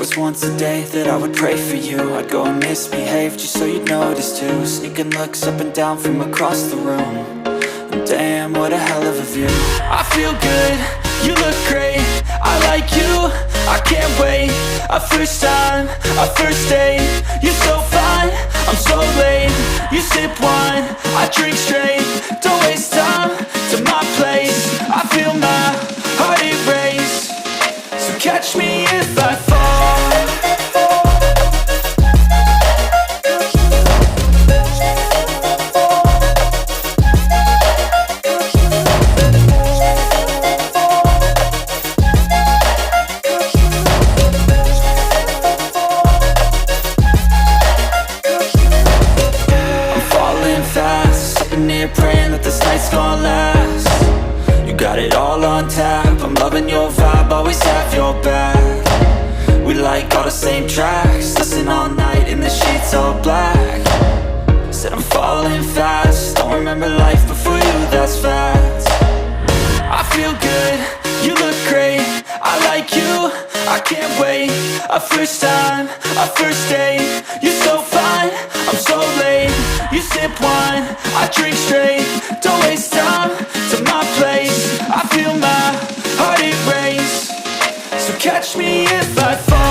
was once a day that I would pray for you. I'd go and misbehave just so you'd notice too. Sneaking looks up and down from across the room. And damn, what a hell of a view. I feel good, you look great, I like you, I can't wait. A first time, a first date, you're so fine, I'm so late. You sip wine, I drink straight, don't waste time to my place. I feel my heart erase, so catch me if I fall. Praying that this night's gonna last. You got it all on tap, I'm loving your vibe, always have your back. We like all the same tracks, listen all night in the sheets all black. Said I'm falling fast, don't remember life before you, that's fact. I feel good, you look great, I like you, I can't wait. A first time, a first date, you're so fine, I'm so late. You sip wine, I drink straight, don't waste time to my place. I feel my heart erase, so catch me if I fall.